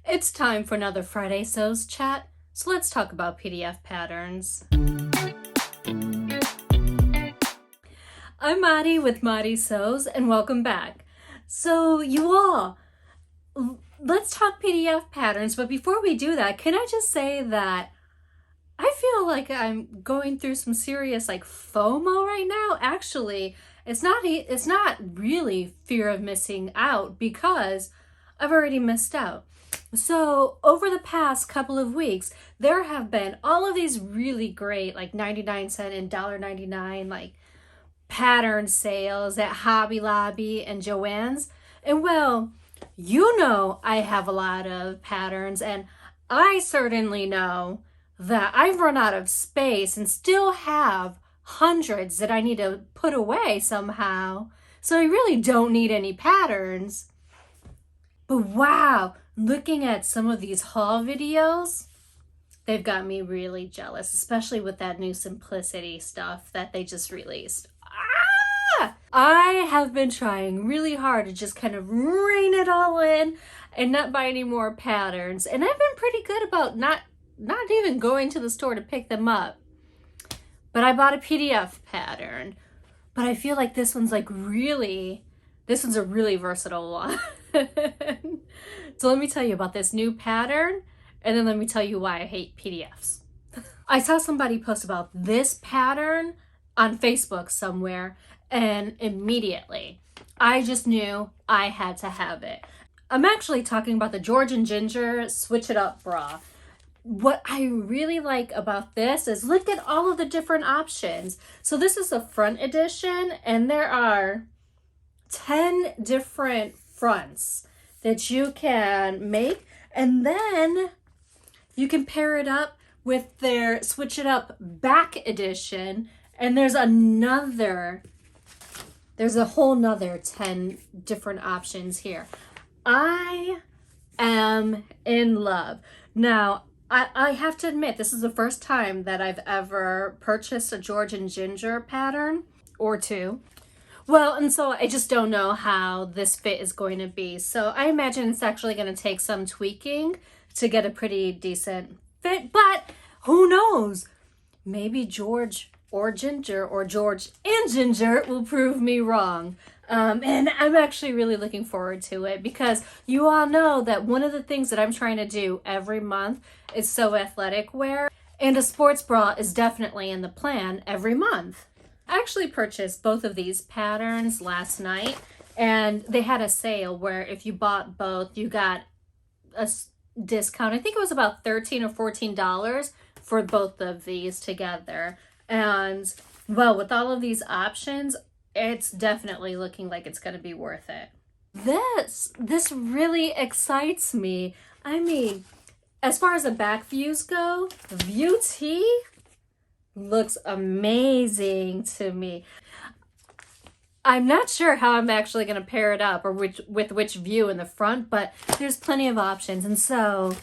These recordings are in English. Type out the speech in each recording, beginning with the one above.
It's time for another Friday Sews chat, so let's talk about PDF patterns. I'm Maddie with Maddie Sews, and welcome back. So you all, let's talk PDF patterns, but before we do that, can I just say that I feel like I'm going through some serious FOMO right now. Actually, it's not really fear of missing out because I've already missed out. So over the past couple of weeks, there have been all of these really great 99-cent and $1.99 pattern sales at Hobby Lobby and Joann's. And well, I have a lot of patterns, and I certainly know that I've run out of space and still have hundreds that I need to put away somehow. So I really don't need any patterns. But wow, looking at some of these haul videos, they've got me really jealous, especially with that new Simplicity stuff that they just released. I have been trying really hard to just kind of rein it all in and not buy any more patterns. And I've been pretty good about not even going to the store to pick them up. But I bought a PDF pattern. But I feel like this one's a really versatile one. So let me tell you about this new pattern, and then let me tell you why I hate PDFs. I saw somebody post about this pattern on Facebook somewhere, and immediately I just knew I had to have it. I'm actually talking about the Georgian Ginger Switch It Up bra. What I really like about this is look at all of the different options. So this is the front edition, and there are 10 different fronts that you can make, and then you can pair it up with their Switch It Up back edition, and there's a whole nother 10 different options here. I am in love. Now, I have to admit, this is the first time that I've ever purchased a Georgian Ginger pattern or two. Well, and so I just don't know how this fit is going to be. So I imagine it's actually going to take some tweaking to get a pretty decent fit, but who knows? Maybe George or Ginger or George and Ginger will prove me wrong. And I'm actually really looking forward to it because you all know that one of the things that I'm trying to do every month is sew athletic wear, and a sports bra is definitely in the plan every month. I actually purchased both of these patterns last night, and they had a sale where if you bought both, you got a discount. I think it was about $13 or $14 for both of these together. And well, with all of these options, it's definitely looking like it's going to be worth it. This really excites me. I mean, as far as the back views go, the view tee looks amazing to me. I'm not sure how I'm actually going to pair it up or with which view in the front, but there's plenty of options. And so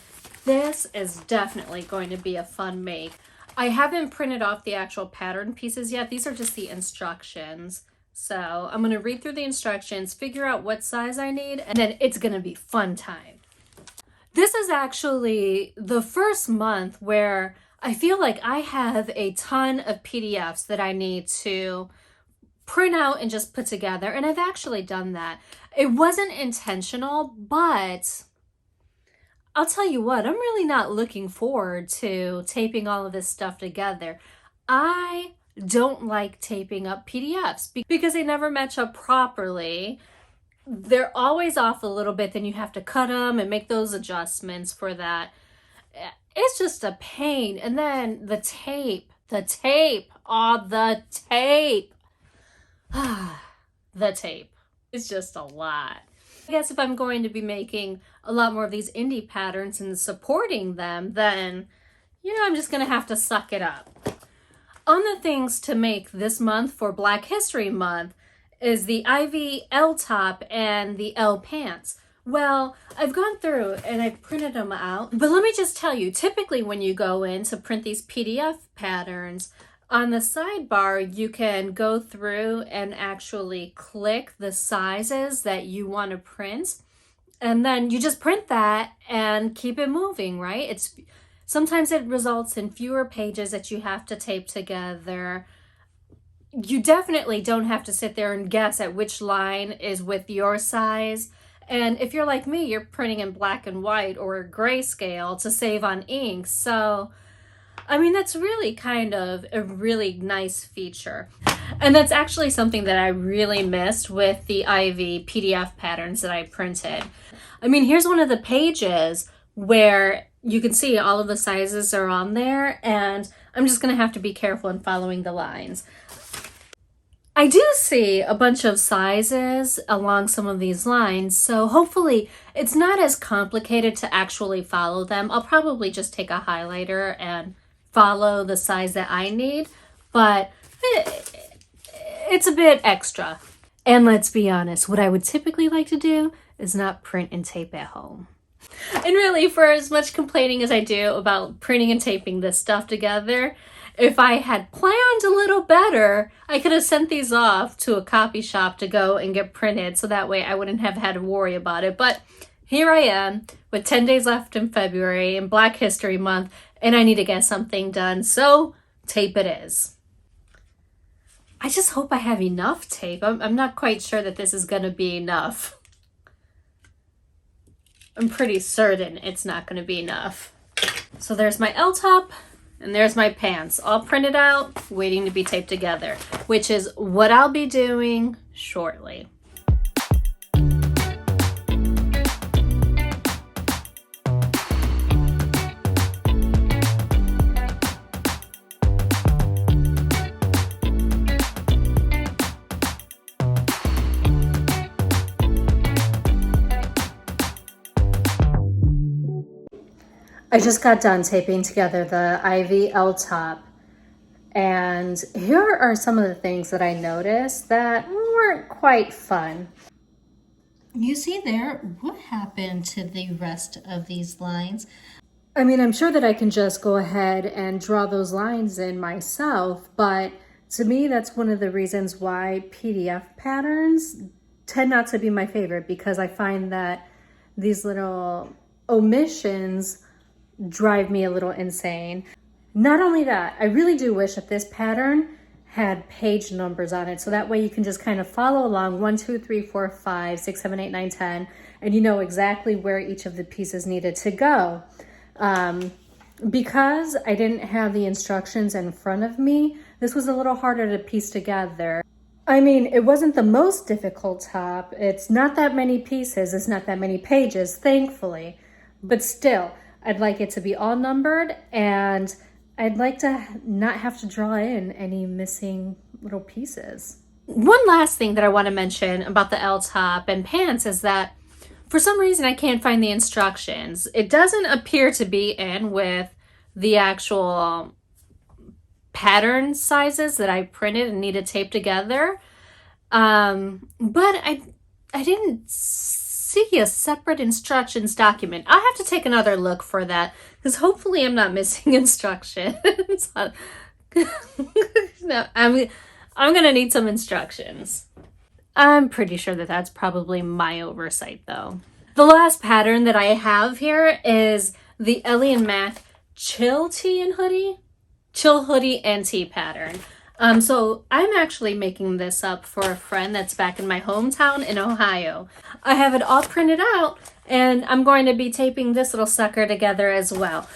this is definitely going to be a fun make. I haven't printed off the actual pattern pieces yet. These are just the instructions. So I'm going to read through the instructions, figure out what size I need, and then it's going to be fun time. This is actually the first month where I feel like I have a ton of PDFs that I need to print out and just put together, and I've actually done that. It wasn't intentional, but I'll tell you what, I'm really not looking forward to taping all of this stuff together. I don't like taping up PDFs because they never match up properly. They're always off a little bit, then you have to cut them and make those adjustments for that. It's just a pain. And then the tape. The tape. It's just a lot. I guess if I'm going to be making a lot more of these indie patterns and supporting them, then, I'm just going to have to suck it up. On the things to make this month for Black History Month is the Iviye Elle top and the Elle pants. Well, I've gone through and I've printed them out, but let me just tell you, typically when you go in to print these PDF patterns, on the sidebar, you can go through and actually click the sizes that you want to print. And then you just print that and keep it moving, right? Sometimes it results in fewer pages that you have to tape together. You definitely don't have to sit there and guess at which line is with your size. And if you're like me, you're printing in black and white or grayscale to save on ink. So, I mean, that's really kind of a really nice feature. And that's actually something that I really missed with the Ivy PDF patterns that I printed. I mean, here's one of the pages where you can see all of the sizes are on there, and I'm just going to have to be careful in following the lines. I do see a bunch of sizes along some of these lines, so hopefully it's not as complicated to actually follow them. I'll probably just take a highlighter and follow the size that I need, but it's a bit extra. And let's be honest, what I would typically like to do is not print and tape at home. And really, for as much complaining as I do about printing and taping this stuff together, if I had planned a little better, I could have sent these off to a copy shop to go and get printed, so that way I wouldn't have had to worry about it. But here I am with 10 days left in February and Black History Month, and I need to get something done, so tape it is. I just hope I have enough tape. I'm not quite sure that this is going to be enough. I'm pretty certain it's not going to be enough. So there's my Elle top and there's my pants, all printed out, waiting to be taped together, which is what I'll be doing shortly. I just got done taping together the Ivy Elle top, and here are some of the things that I noticed that weren't quite fun. You see there, what happened to the rest of these lines? I mean, I'm sure that I can just go ahead and draw those lines in myself, but to me, that's one of the reasons why PDF patterns tend not to be my favorite, because I find that these little omissions drive me a little insane. Not only that, I really do wish that this pattern had page numbers on it, so that way you can just kind of follow along 1, 2, 3, 4, 5, 6, 7, 8, 9, 10, and you know exactly where each of the pieces needed to go. Because I didn't have the instructions in front of me, this was a little harder to piece together. I mean, it wasn't the most difficult top. It's not that many pieces, it's not that many pages, thankfully, but still, I'd like it to be all numbered, and I'd like to not have to draw in any missing little pieces. One last thing that I want to mention about the Elle top and pants is that for some reason I can't find the instructions. It doesn't appear to be in with the actual pattern sizes that I printed and needed taped together. But I didn't see a separate instructions document. I have to take another look for that, because hopefully I'm not missing instructions. No, I'm gonna need some instructions. I'm pretty sure that that's probably my oversight though. The last pattern that I have here is the Ellie and Mac Chill Tee and Hoodie. Chill Hoodie and Tee pattern. So I'm actually making this up for a friend that's back in my hometown in Ohio. I have it all printed out, and I'm going to be taping this little sucker together as well.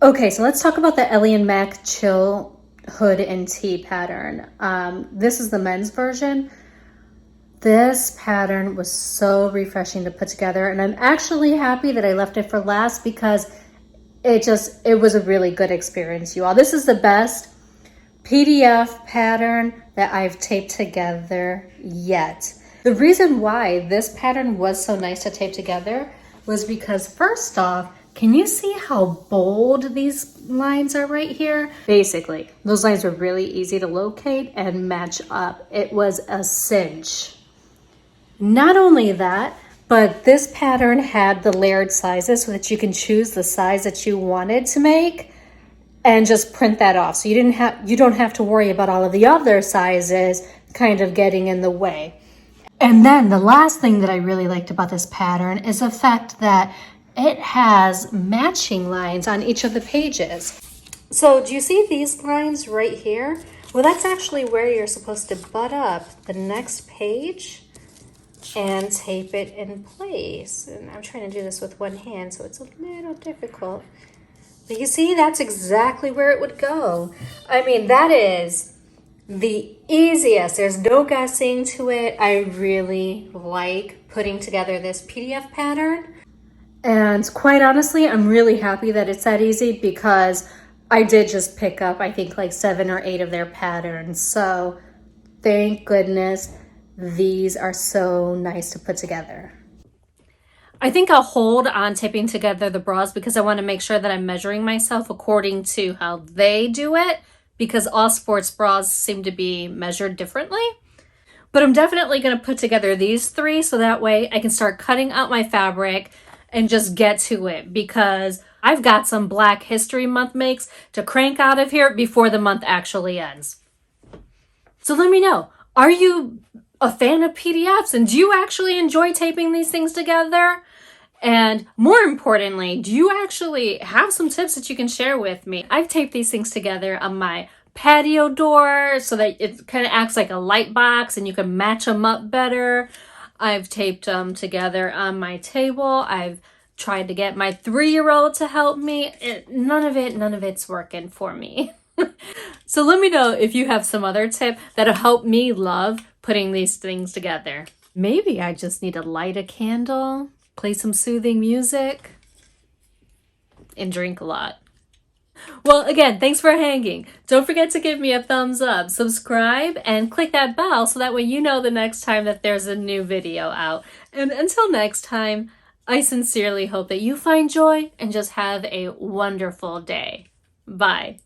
Okay, so let's talk about the Ellie and Mac Chill Hood and Tee pattern. This is the men's version. This pattern was so refreshing to put together, and I'm actually happy that I left it for last, because it was a really good experience, you all. This is the best PDF pattern that I've taped together yet. The reason why this pattern was so nice to tape together was because, first off, can you see how bold these lines are right here? Basically, those lines were really easy to locate and match up. It was a cinch. Not only that, But this pattern had the layered sizes so that you can choose the size that you wanted to make and just print that off. So you don't have to worry about all of the other sizes kind of getting in the way. And then the last thing that I really liked about this pattern is the fact that it has matching lines on each of the pages. So do you see these lines right here? Well, that's actually where you're supposed to butt up the next page and tape it in place. And I'm trying to do this with one hand, so it's a little difficult. But you see, that's exactly where it would go. I mean, that is the easiest. There's no guessing to it. I really like putting together this PDF pattern. And quite honestly, I'm really happy that it's that easy because I did just pick up, I think, like 7 or 8 of their patterns. So thank goodness these are so nice to put together. I think I'll hold on taping together the bras because I want to make sure that I'm measuring myself according to how they do it, because all sports bras seem to be measured differently. But I'm definitely going to put together these 3 so that way I can start cutting out my fabric and just get to it, because I've got some Black History Month makes to crank out of here before the month actually ends. So let me know, are you a fan of PDFs, and do you actually enjoy taping these things together? And more importantly, do you actually have some tips that you can share with me? I've taped these things together on my patio door so that it kind of acts like a light box and you can match them up better. I've taped them together on my table. I've tried to get my 3-year-old to help me. None of it's working for me. So let me know if you have some other tip that'll help me love putting these things together. Maybe I just need to light a candle, play some soothing music, and drink a lot. Well, again, thanks for hanging. Don't forget to give me a thumbs up, subscribe, and click that bell so that way you know the next time that there's a new video out. And until next time, I sincerely hope that you find joy and just have a wonderful day. Bye.